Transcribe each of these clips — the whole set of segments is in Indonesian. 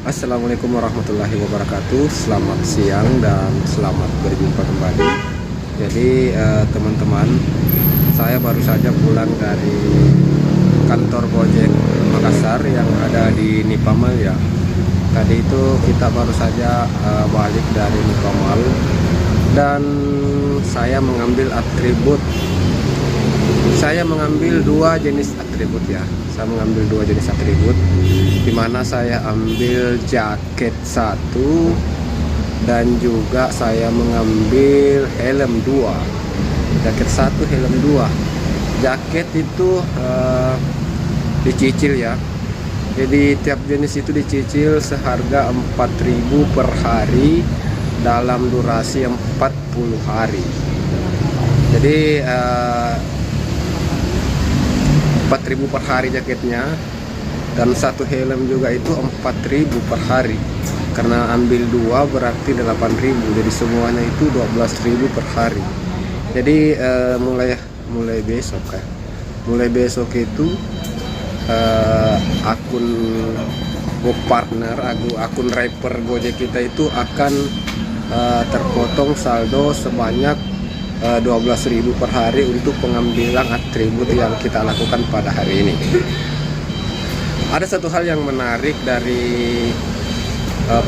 Assalamualaikum warahmatullahi wabarakatuh. Selamat siang dan selamat berjumpa kembali. Jadi teman-teman, saya baru saja pulang dari kantor Gojek Makassar yang ada di Nipamal ya. Tadi itu kita baru saja balik dari Nipamal dan saya mengambil atribut. Saya mengambil dua jenis atribut ya. Saya mengambil dua jenis atribut, di mana saya ambil jaket satu dan juga saya mengambil helm dua. Jaket satu, helm dua. Jaket itu dicicil ya. Jadi tiap jenis itu dicicil seharga 4.000 per hari dalam durasi 40 hari. Jadi 4.000 per hari jaketnya, dan satu helm juga itu 4.000 per hari. Karena ambil dua berarti 8.000, jadi semuanya itu 12.000 per hari. Jadi mulai besok itu akun akun Rapper Gojek kita itu akan terpotong saldo sebanyak 12.000 per hari untuk pengambilan atribut yang kita lakukan pada hari ini. Ada satu hal yang menarik dari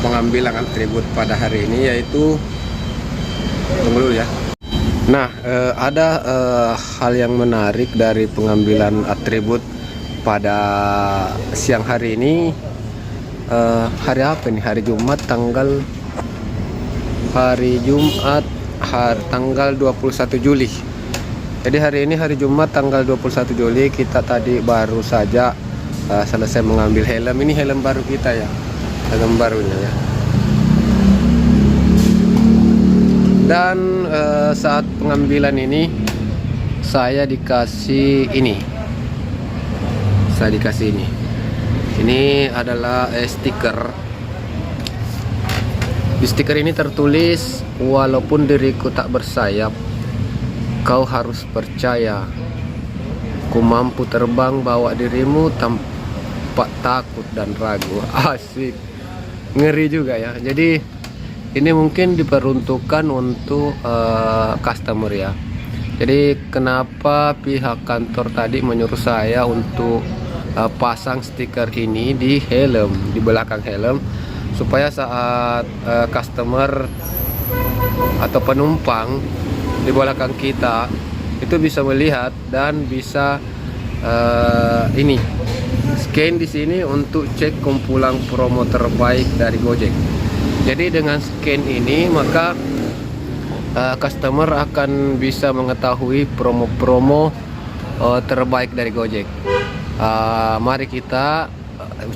pengambilan atribut pada hari ini, yaitu tunggu dulu ya. Nah, ada hal yang menarik dari pengambilan atribut pada siang hari ini. Hari apa nih? Hari Jumat tanggal tanggal 21 Juli. Jadi hari ini hari Jumat tanggal 21 Juli, kita tadi baru saja selesai mengambil helm. Ini helm baru kita ya. Helm barunya ya. Dan saat pengambilan ini saya dikasih ini. Ini adalah stiker. Di stiker ini tertulis, walaupun diriku tak bersayap, kau harus percaya. Ku mampu terbang bawa dirimu tanpa takut dan ragu. Asik, ngeri juga ya. Jadi ini mungkin diperuntukkan untuk customer ya. Jadi kenapa pihak kantor tadi menyuruh saya untuk pasang stiker ini di helm, di belakang helm, supaya saat customer atau penumpang di belakang kita itu bisa melihat dan bisa scan di sini untuk cek kumpulan promo terbaik dari Gojek. Jadi dengan scan ini maka customer akan bisa mengetahui promo-promo terbaik dari Gojek. Mari kita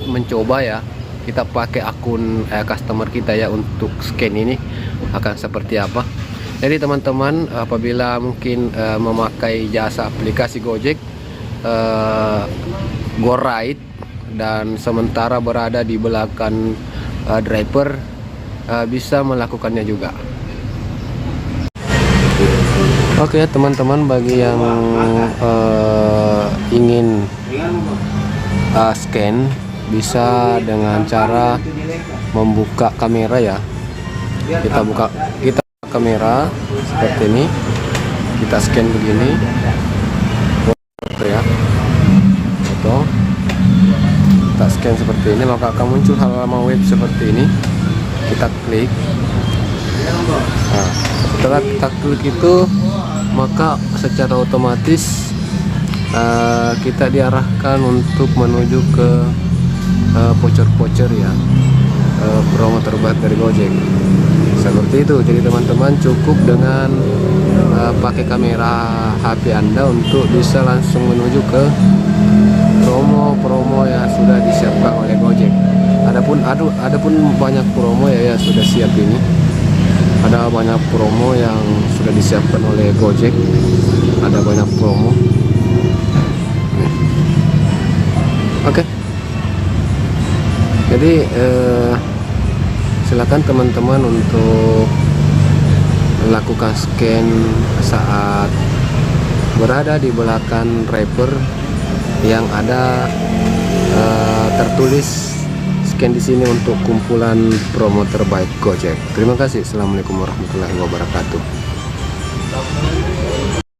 mencoba ya. Kita pakai akun customer kita ya untuk scan ini akan seperti apa. Jadi teman-teman, apabila mungkin memakai jasa aplikasi Gojek GoRide dan sementara berada di belakang driver, bisa melakukannya juga. Oke teman-teman, bagi yang ingin scan, bisa dengan cara membuka kamera ya. Kita buka kamera seperti ini, kita scan begini, foto ya, foto, kita scan seperti ini, maka akan muncul halaman web seperti ini. Kita klik. Nah, setelah kita klik itu, maka secara otomatis kita diarahkan untuk menuju ke voucher-voucher ya, promo terbaik dari Gojek seperti itu. Jadi teman-teman cukup dengan pakai kamera HP Anda untuk bisa langsung menuju ke promo-promo yang sudah disiapkan oleh Gojek. Adapun banyak promo ya sudah siap ini. Ada banyak promo yang sudah disiapkan oleh Gojek. Ada banyak promo. Oke. Jadi silakan teman-teman untuk melakukan scan saat berada di belakang driver yang ada tertulis scan di sini untuk kumpulan promo terbaik Gojek. Terima kasih. Assalamualaikum warahmatullahi wabarakatuh.